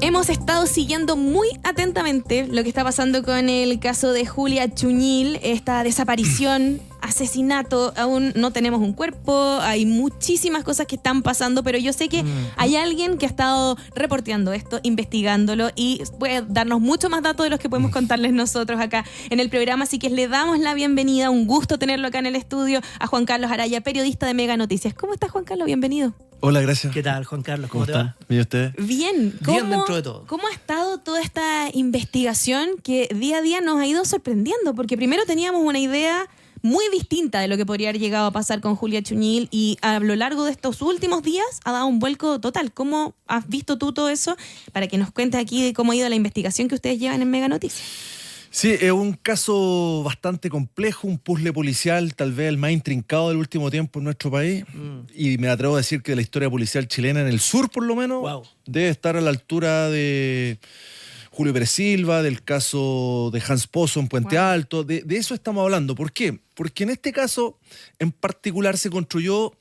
Hemos estado siguiendo muy atentamente lo que está pasando con el caso de Julia Chuñil, esta desaparición, asesinato. Aún no tenemos un cuerpo, hay muchísimas cosas que están pasando, pero yo sé que hay alguien que ha estado reporteando esto, investigándolo y puede darnos mucho más datos de los que podemos contarles nosotros acá en el programa, así que le damos la bienvenida, un gusto tenerlo acá en el estudio, a Juan Carlos Araya, periodista de Mega Noticias. ¿Cómo estás, Juan Carlos? Bienvenido. Hola, gracias. ¿Qué tal, Juan Carlos? ¿Cómo te están? va? ¿Bien ustedes? Bien. Bien dentro de todo. ¿Cómo ha estado toda esta investigación que día a día nos ha ido sorprendiendo? Porque primero teníamos una idea muy distinta de lo que podría haber llegado a pasar con Julia Chuñil y a lo largo de estos últimos días ha dado un vuelco total. ¿Cómo has visto tú todo eso? Para que nos cuentes aquí de cómo ha ido la investigación que ustedes llevan en Mega Noticias. Sí, es un caso bastante complejo, un puzzle policial, tal vez el más intrincado del último tiempo en nuestro país. Y me atrevo a decir que la historia policial chilena, en el sur por lo menos, debe estar a la altura de Julio Pérez Silva, del caso de Hans Pozo en Puente Alto. De eso estamos hablando. ¿Por qué? Porque en este caso en particular se construyó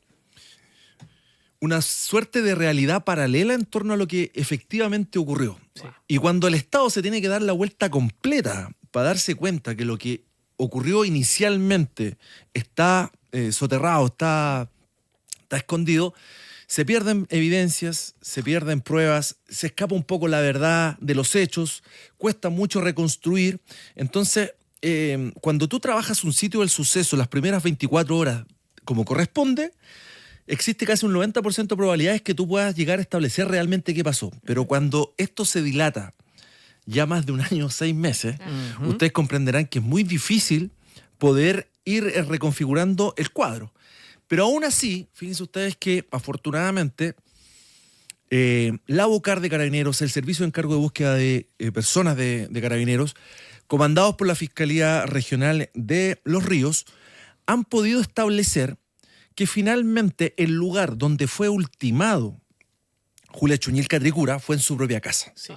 una suerte de realidad paralela en torno a lo que efectivamente ocurrió. Sí. Y cuando el Estado se tiene que dar la vuelta completa para darse cuenta que lo que ocurrió inicialmente está soterrado, está escondido, se pierden evidencias, se pierden pruebas, se escapa un poco la verdad de los hechos, cuesta mucho reconstruir. Entonces, cuando tú trabajas un sitio del suceso las primeras 24 horas como corresponde, existe casi un 90% de probabilidades que tú puedas llegar a establecer realmente qué pasó. Pero cuando esto se dilata ya más de un año o 6 meses, ustedes comprenderán que es muy difícil poder ir reconfigurando el cuadro. Pero aún así, fíjense ustedes que afortunadamente la BOCAR de Carabineros, el Servicio de Encargo de Búsqueda de Personas de Carabineros, comandados por la Fiscalía Regional de Los Ríos, han podido establecer que finalmente el lugar donde fue ultimado Julia Chuñil Catricura fue en su propia casa. Sí.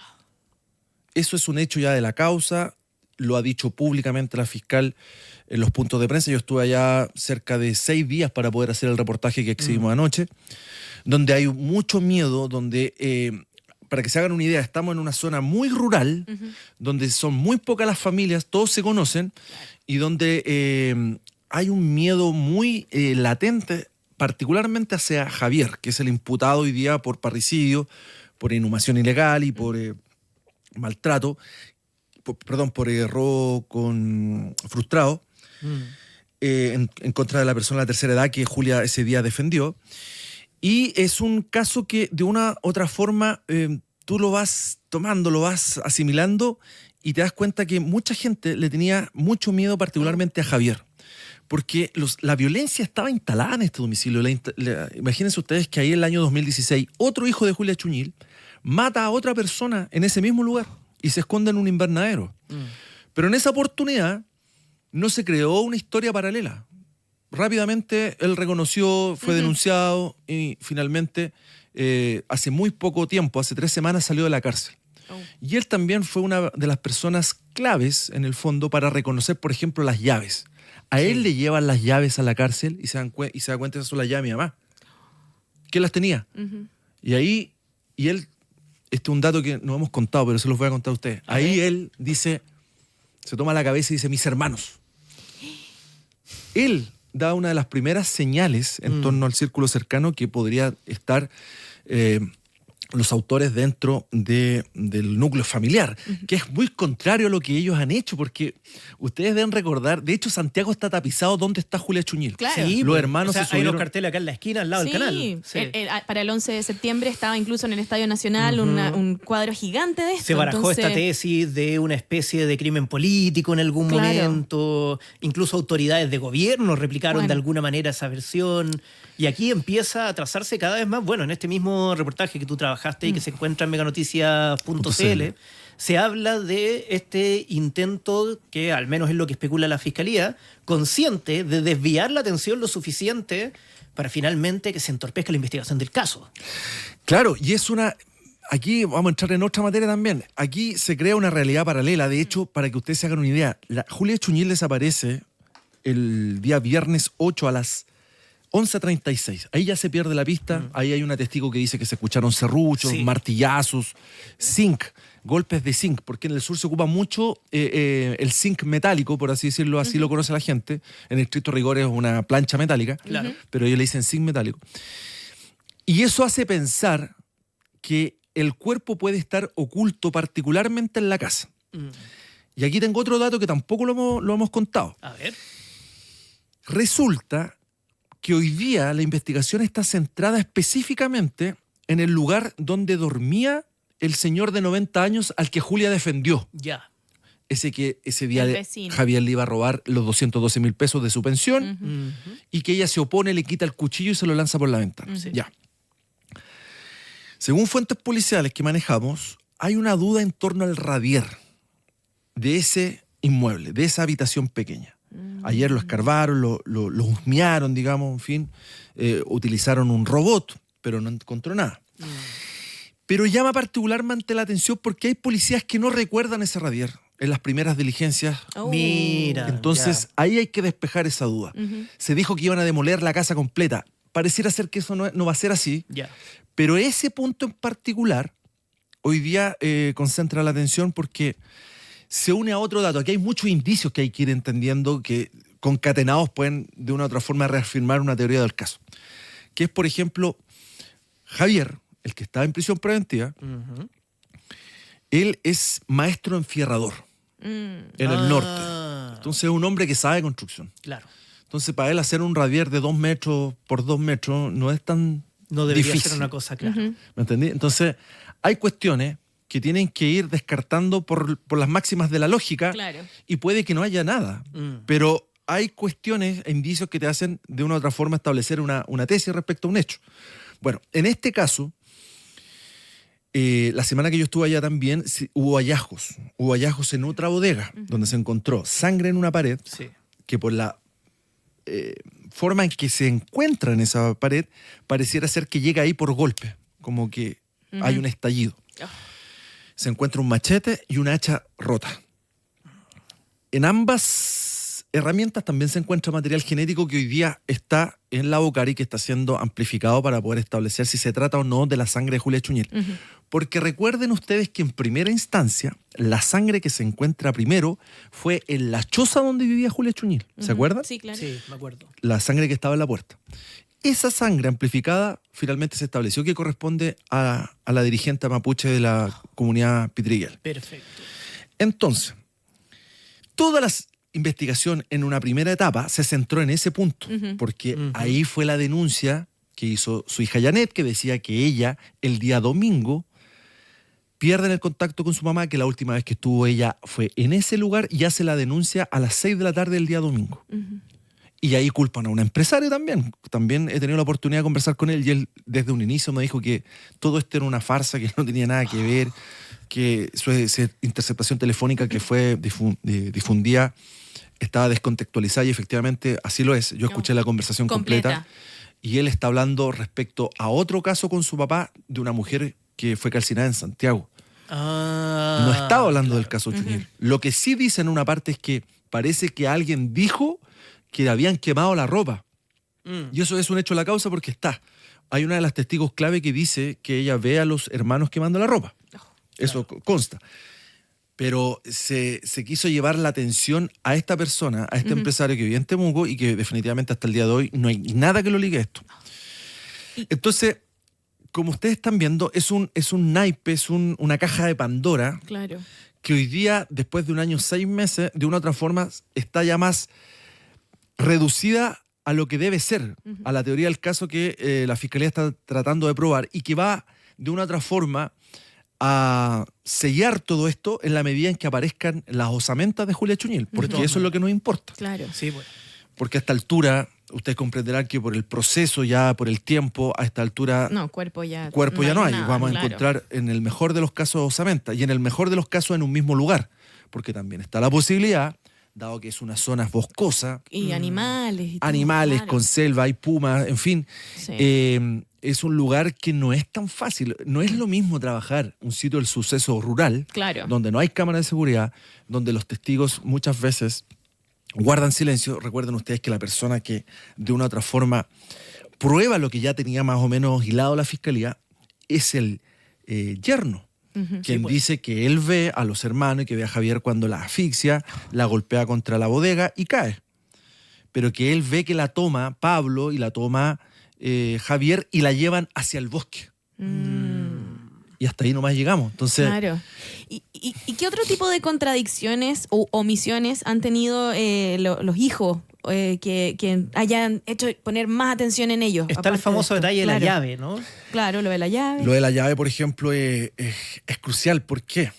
Eso es un hecho ya de la causa, lo ha dicho públicamente la fiscal en los puntos de prensa. Yo estuve allá cerca de 6 días para poder hacer el reportaje que exhibimos anoche, donde hay mucho miedo, donde, para que se hagan una idea, estamos en una zona muy rural, donde son muy pocas las familias, todos se conocen, y donde hay un miedo muy latente, particularmente hacia Javier, que es el imputado hoy día por parricidio, por inhumación ilegal y por maltrato, por robo frustrado, en contra de la persona de la tercera edad que Julia ese día defendió. Y es un caso que de una otra forma tú lo vas tomando, lo vas asimilando y te das cuenta que mucha gente le tenía mucho miedo particularmente a Javier. Porque la violencia estaba instalada en este domicilio. Imagínense ustedes que ahí en el año 2016 otro hijo de Julia Chuñil mata a otra persona en ese mismo lugar y se esconde en un invernadero. Pero en esa oportunidad no se creó una historia paralela. Rápidamente él reconoció, fue denunciado y finalmente hace muy poco tiempo, hace 3 semanas, salió de la cárcel. Y él también fue una de las personas claves en el fondo para reconocer, por ejemplo, las llaves. A él le llevan las llaves a la cárcel y se da cuenta que esas son las llaves de mi mamá, que él las tenía. Y ahí, él, este es un dato que no hemos contado, pero se los voy a contar a ustedes. Ahí él dice, se toma la cabeza y dice, mis hermanos. Él da una de las primeras señales en torno al círculo cercano que podría estar los autores dentro del núcleo familiar, que es muy contrario a lo que ellos han hecho, porque ustedes deben recordar, de hecho Santiago está tapizado donde está Julia Chuñil. Claro. Sí, los hermanos se subieron. Hay unos carteles acá en la esquina, al lado del canal. Sí. Para el 11 de septiembre estaba incluso en el Estadio Nacional un cuadro gigante de esto. Se barajó esta tesis de una especie de crimen político en algún momento, incluso autoridades de gobierno replicaron de alguna manera esa versión. Y aquí empieza a trazarse cada vez más, en este mismo reportaje que tú trabajaste y que se encuentra en meganoticias.cl, se habla de este intento, que al menos es lo que especula la Fiscalía, consciente de desviar la atención lo suficiente para finalmente que se entorpezca la investigación del caso. Claro, y es una... Aquí vamos a entrar en otra materia también. Aquí se crea una realidad paralela. De hecho, para que ustedes se hagan una idea, Julia Chuñil desaparece el día viernes 8 a las 11:36. Ahí ya se pierde la pista. Ahí hay una testigo que dice que se escucharon serruchos, martillazos, zinc, golpes de zinc, porque en el sur se ocupa mucho el zinc metálico, por así decirlo, así lo conoce la gente. En estricto rigor es una plancha metálica, pero ellos le dicen zinc metálico. Y eso hace pensar que el cuerpo puede estar oculto particularmente en la casa. Y aquí tengo otro dato que tampoco lo hemos contado. A ver. Resulta que hoy día la investigación está centrada específicamente en el lugar donde dormía el señor de 90 años al que Julia defendió. Ya. Ese día Javier le iba a robar los 212.000 pesos de su pensión y que ella se opone, le quita el cuchillo y se lo lanza por la ventana. Ya. Según fuentes policiales que manejamos, hay una duda en torno al radier de ese inmueble, de esa habitación pequeña. Ayer lo escarbaron, lo husmearon, digamos, en fin. Utilizaron un robot, pero no encontró nada. Pero llama particularmente la atención porque hay policías que no recuerdan ese radier en las primeras diligencias. Mira. Entonces, ahí hay que despejar esa duda. Se dijo que iban a demoler la casa completa. Pareciera ser que eso no va a ser así. Pero ese punto en particular hoy día concentra la atención porque se une a otro dato. Aquí hay muchos indicios que hay que ir entendiendo que concatenados pueden de una u otra forma reafirmar una teoría del caso. Que es, por ejemplo, Javier, el que estaba en prisión preventiva, él es maestro enfierrador en el norte. Entonces es un hombre que sabe construcción. Claro. Entonces para él hacer un radier de 2 metros por 2 metros no es tan No debería difícil. ser una cosa clara. ¿Me entendí? Entonces hay cuestiones que tienen que ir descartando por las máximas de la lógica y puede que no haya nada. Pero hay cuestiones e indicios que te hacen de una u otra forma establecer una tesis respecto a un hecho. Bueno, en este caso, la semana que yo estuve allá también hubo hallazgos. Hubo hallazgos en otra bodega donde se encontró sangre en una pared que por la forma en que se encuentra en esa pared pareciera ser que llega ahí por golpe, como que hay un estallido. Se encuentra un machete y una hacha rota. En ambas herramientas también se encuentra material genético que hoy día está en la Bocari y que está siendo amplificado para poder establecer si se trata o no de la sangre de Julia Chuñil. Porque recuerden ustedes que en primera instancia la sangre que se encuentra primero fue en la choza donde vivía Julia Chuñil. ¿Se acuerdan? Sí, claro. Sí, me acuerdo. La sangre que estaba en la puerta. Esa sangre amplificada finalmente se estableció que corresponde a la dirigente mapuche de la comunidad Pitriguel. Perfecto. Entonces, toda la investigación en una primera etapa se centró en ese punto, porque ahí fue la denuncia que hizo su hija Janet, que decía que ella, el día domingo, pierde el contacto con su mamá, que la última vez que estuvo ella fue en ese lugar y hace la denuncia a las 6 de la tarde del día domingo. Y ahí culpan a un empresario también. También he tenido la oportunidad de conversar con él y él desde un inicio me dijo que todo esto era una farsa, que no tenía nada que ver, que su interceptación telefónica que fue difundida estaba descontextualizada y efectivamente así lo es. Yo escuché la conversación completa y él está hablando respecto a otro caso con su papá de una mujer que fue calcinada en Santiago. No estaba hablando del caso Chuñil. Lo que sí dice en una parte es que parece que alguien dijo que habían quemado la ropa. Y eso es un hecho de la causa porque hay una de las testigos clave que dice que ella ve a los hermanos quemando la ropa. Eso consta. Pero se quiso llevar la atención a esta persona, a este empresario que vivía en Temuco y que definitivamente hasta el día de hoy no hay nada que lo ligue a esto. Entonces, como ustedes están viendo, es un naipe, es una caja de Pandora que hoy día, después de un año 6 meses, de una u otra forma, está ya más reducida a lo que debe ser, a la teoría del caso que la Fiscalía está tratando de probar y que va de una u otra forma a sellar todo esto en la medida en que aparezcan las osamentas de Julia Chuñil, porque eso es lo que nos importa. Claro. Sí, bueno. Porque a esta altura, ustedes comprenderán que por el proceso, ya por el tiempo, a esta altura... No, cuerpo ya no hay. nada, Vamos a encontrar en el mejor de los casos osamentas y en el mejor de los casos en un mismo lugar, porque también está la posibilidad, dado que es una zona boscosa. Y animales. Y todo, animales, claro. con selva, hay pumas, en fin. Sí. Es un lugar que no es tan fácil. No es lo mismo trabajar un sitio del suceso rural, donde no hay cámara de seguridad, donde los testigos muchas veces guardan silencio. Recuerden ustedes que la persona que de una u otra forma prueba lo que ya tenía más o menos hilado la fiscalía, es el yerno, quien dice que él ve a los hermanos y que ve a Javier cuando la asfixia, la golpea contra la bodega y cae. Pero que él ve que la toma Pablo y la toma Javier y la llevan hacia el bosque. Y hasta ahí nomás llegamos. Entonces, claro. ¿Y qué otro tipo de contradicciones o omisiones han tenido los hijos que hayan hecho poner más atención en ellos? Está el famoso detalle de la llave, ¿no? Claro, lo de la llave. Lo de la llave, por ejemplo, es crucial. ¿Por qué?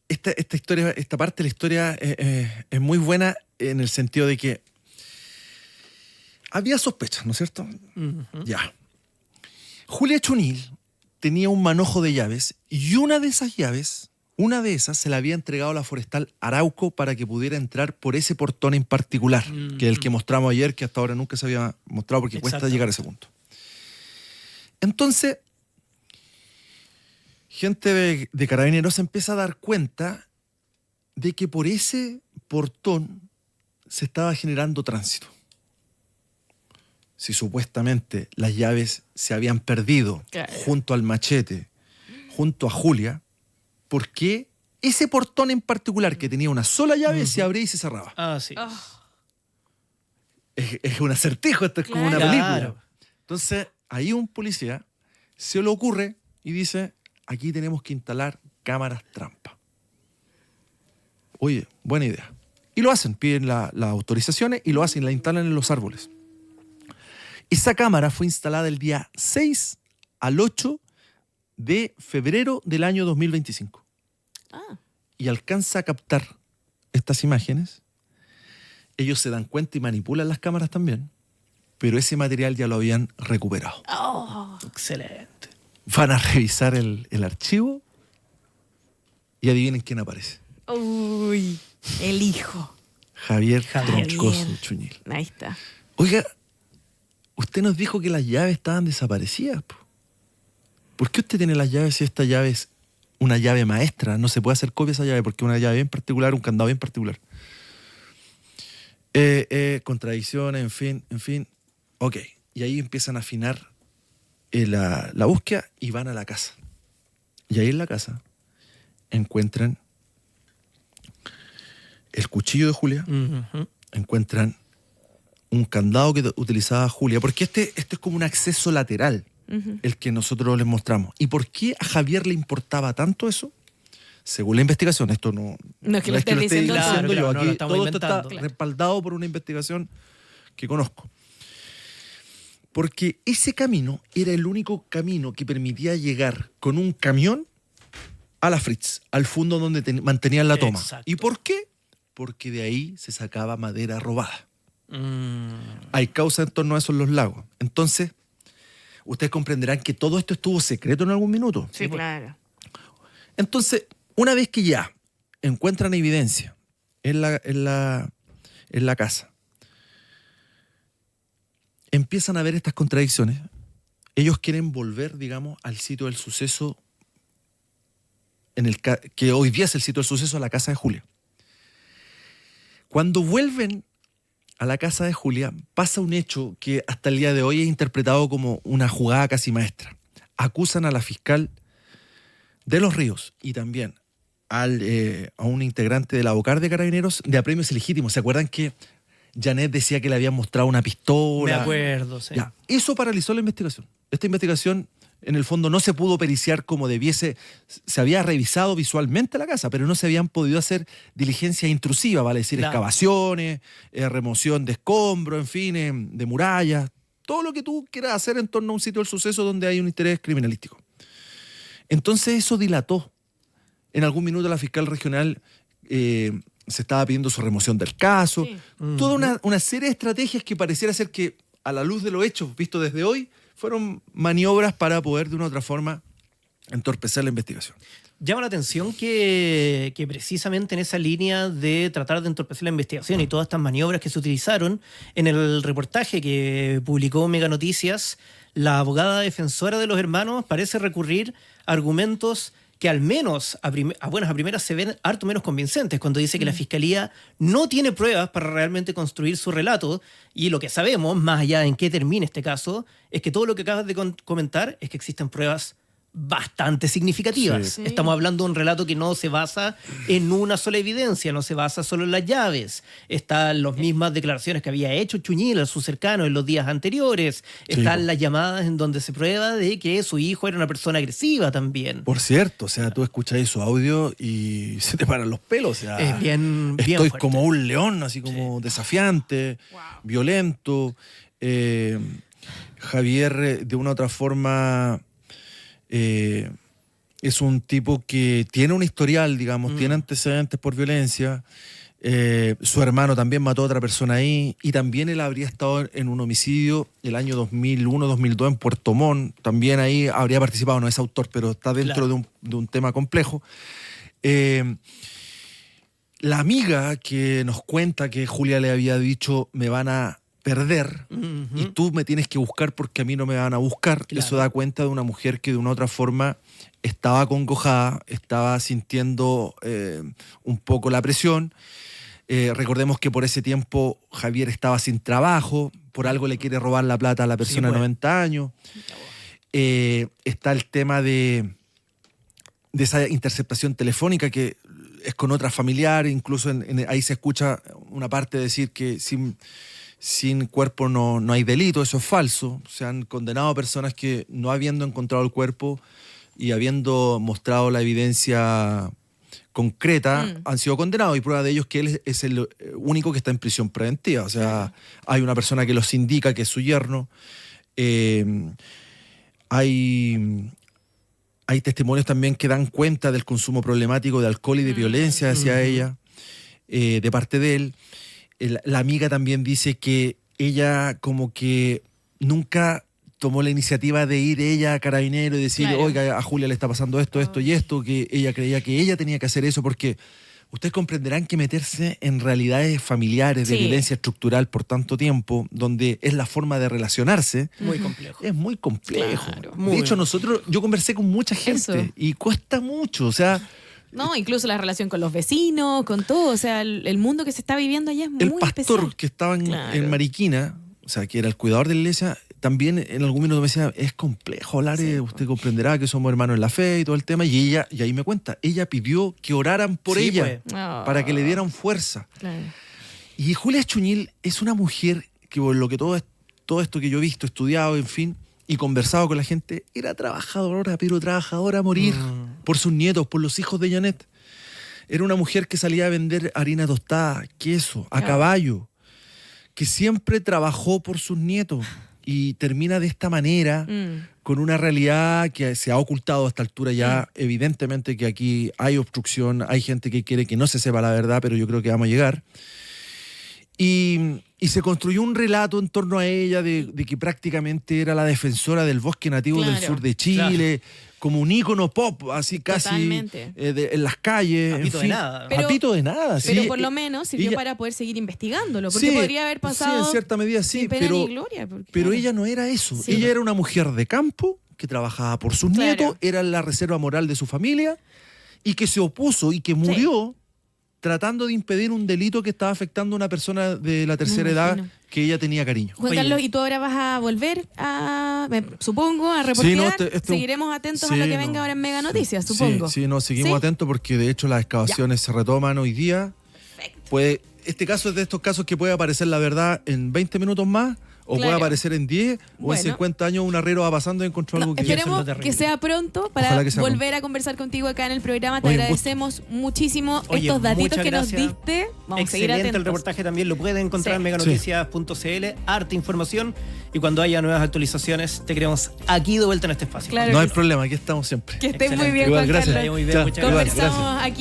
Esta parte de la historia es muy buena en el sentido de que había sospechas, ¿no es cierto? Ya. Julia Chunil tenía un manojo de llaves y una de esas se la había entregado a la forestal Arauco para que pudiera entrar por ese portón en particular, que es el que mostramos ayer, que hasta ahora nunca se había mostrado porque cuesta llegar a ese punto. Entonces, gente de Carabineros se empieza a dar cuenta de que por ese portón se estaba generando tránsito. Si supuestamente las llaves se habían perdido junto al machete, junto a Julia, ¿por qué ese portón en particular que tenía una sola llave se abría y se cerraba? Sí. Es un acertijo, esto es como una película. Entonces, ahí un policía se le ocurre y dice, aquí tenemos que instalar cámaras trampa. Oye, buena idea. Y lo hacen, piden las autorizaciones y lo hacen, la instalan en los árboles. Esa cámara fue instalada el día 6 al 8 de febrero del año 2025. Y alcanza a captar estas imágenes. Ellos se dan cuenta y manipulan las cámaras también, pero ese material ya lo habían recuperado. Excelente. Van a revisar el archivo y adivinen quién aparece. Uy, el hijo. Javier Troncoso Chuñil. Ahí está. Oiga, usted nos dijo que las llaves estaban desaparecidas. ¿Por qué usted tiene las llaves si esta llave es una llave maestra? No se puede hacer copia de esa llave porque es una llave bien particular, un candado bien particular. Contradicciones, en fin. Ok. Y ahí empiezan a afinar la búsqueda y van a la casa. Y ahí en la casa encuentran el cuchillo de Julia, encuentran un candado que utilizaba Julia, porque este es como un acceso lateral, el que nosotros les mostramos. ¿Y por qué a Javier le importaba tanto eso? Según la investigación, esto no es que lo esté diciendo yo, no, aquí todo esto inventando. está respaldado por una investigación que conozco. Porque ese camino era el único camino que permitía llegar con un camión a la Fritz, al fondo donde mantenían la toma. Exacto. ¿Y por qué? Porque de ahí se sacaba madera robada. Hay causa en torno a eso en los lagos. Entonces, ustedes comprenderán que todo esto estuvo secreto en algún minuto. Sí, claro. Entonces, una vez que ya encuentran evidencia en la casa, empiezan a ver estas contradicciones. Ellos quieren volver, digamos, al sitio del suceso, que hoy día es el sitio del suceso, a la casa de Julia. Cuando vuelven a la casa de Julia, pasa un hecho que hasta el día de hoy es interpretado como una jugada casi maestra. Acusan a la fiscal de Los Ríos y también a un integrante de la Bocar de Carabineros de apremios ilegítimos. ¿Se acuerdan que Janet decía que le habían mostrado una pistola? Me acuerdo, sí. Ya, eso paralizó la investigación. Esta investigación, en el fondo, no se pudo periciar como debiese. Se había revisado visualmente la casa, pero no se habían podido hacer diligencias intrusivas, vale decir, excavaciones, remoción de escombros, en fin, de murallas, todo lo que tú quieras hacer en torno a un sitio del suceso donde hay un interés criminalístico. Entonces eso dilató. En algún minuto la fiscal regional se estaba pidiendo su remoción del caso. Sí. Toda una serie de estrategias que pareciera ser que, a la luz de los hechos vistos desde hoy, fueron maniobras para poder de una u otra forma entorpecer la investigación. Llama la atención que precisamente en esa línea de tratar de entorpecer la investigación y todas estas maniobras que se utilizaron, en el reportaje que publicó Mega Noticias, la abogada defensora de los hermanos parece recurrir a argumentos que al menos a primeras se ven harto menos convincentes cuando dice que la Fiscalía no tiene pruebas para realmente construir su relato, y lo que sabemos, más allá de en qué termine este caso, es que todo lo que acabas de comentar es que existen pruebas bastante significativas. Sí. Estamos hablando de un relato que no se basa en una sola evidencia, no se basa solo en las llaves. Están las mismas declaraciones que había hecho Chuñil a sus cercanos en los días anteriores. Están las llamadas en donde se prueba de que su hijo era una persona agresiva también. Por cierto, o sea, tú escuchas su audio y se te paran los pelos. O sea, Es bien estoy fuerte. como un león, así como desafiante, violento. Javier, de una u otra forma, es un tipo que tiene un historial, digamos, tiene antecedentes por violencia. Su hermano también mató a otra persona ahí, y también él habría estado en un homicidio el año 2001-2002 en Puerto Montt. También ahí habría participado, no es autor, pero está dentro de un tema complejo. La amiga que nos cuenta que Julia le había dicho: me van a perder y tú me tienes que buscar porque a mí no me van a buscar. Claro. Eso da cuenta de una mujer que de una u otra forma estaba acongojada, estaba sintiendo un poco la presión. Recordemos que por ese tiempo Javier estaba sin trabajo, por algo le quiere robar la plata a la persona de 90 años. Está el tema de esa interceptación telefónica que es con otra familiar, incluso ahí se escucha una parte decir que sin cuerpo no hay delito. Eso es falso. Se han condenado a personas que, no habiendo encontrado el cuerpo y habiendo mostrado la evidencia concreta, han sido condenados, y prueba de ello es que él es el único que está en prisión preventiva. O sea, hay una persona que los indica, que es su yerno. Hay testimonios también que dan cuenta del consumo problemático de alcohol y de violencia hacia ella, de parte de él. La amiga también dice que ella como que nunca tomó la iniciativa de ir ella a Carabinero y decir: oiga, a Julia le está pasando esto, esto y esto, que ella creía que ella tenía que hacer eso, porque ustedes comprenderán que meterse en realidades familiares de violencia estructural por tanto tiempo, donde es la forma de relacionarse, Muy complejo. es muy complejo. Claro. De hecho, yo conversé con mucha gente Eso. y cuesta mucho, o sea... No, incluso la relación con los vecinos, con todo. O sea, el mundo que se está viviendo allá es muy El pastor especial. que estaba en Claro. Mariquina, o sea, que era el cuidador de la iglesia, también en algún minuto me decía: es complejo hablar, usted comprenderá que somos hermanos en la fe y todo el tema. Y ahí me cuenta, ella pidió que oraran por Sí, ella, pues. para que le dieran fuerza. Claro. Y Julia Chuñil es una mujer que, por lo que todo esto que yo he visto, estudiado, en fin, y conversado con la gente, era trabajadora, pero trabajadora a morir, por sus nietos, por los hijos de Janet. Era una mujer que salía a vender harina tostada, queso, a caballo, que siempre trabajó por sus nietos, y termina de esta manera, con una realidad que se ha ocultado a esta altura ya. Evidentemente que aquí hay obstrucción, hay gente que quiere que no se sepa la verdad, pero yo creo que vamos a llegar. Y se construyó un relato en torno a ella de que prácticamente era la defensora del bosque nativo del sur de Chile, como un ícono pop, así casi, Totalmente. En las calles. Papito de nada. Pero- Papito de nada, sí. Pero por lo menos sirvió ella- para poder seguir investigándolo. Porque Sí, podría haber pasado sí, en cierta medida sí, sin pena ni gloria. Porque, pero claro. ella no era eso. Sí. Ella era una mujer de campo que trabajaba por sus Claro. nietos, era la reserva moral de su familia, y que se opuso y que murió tratando de impedir un delito que estaba afectando a una persona de la tercera edad imagino. que ella tenía cariño. Juan Oye. Carlos, ¿y tú ahora vas a volver supongo, a reportear? Seguiremos atentos a lo que venga ahora en Mega Noticias, supongo. Sí, seguimos ¿Sí? atentos, porque de hecho las excavaciones se retoman hoy día. Este caso es de estos casos que puede aparecer la verdad en 20 minutos más, o puede Claro. aparecer en 10, o Bueno. en 50 años un arriero va pasando y encontró algo que... Esperemos Eso es lo terrible. que sea pronto para Ojalá que sea volver a conversar contigo acá en el programa. Te Oye, un agradecemos muchísimo Oye, estos datitos muchas que gracias. nos diste. Vamos a seguir Excelente atentos. el reportaje, también lo pueden encontrar Sí. en meganoticias.cl. Harta información, y cuando haya nuevas actualizaciones te queremos aquí de vuelta en este espacio. Claro No hay que sí. problema, aquí estamos siempre. Que estés muy Excelente. bien, Igual, Juan gracias. Carlos. Muy bien, Chao. muchas Igual, gracias. Conversamos gracias. aquí.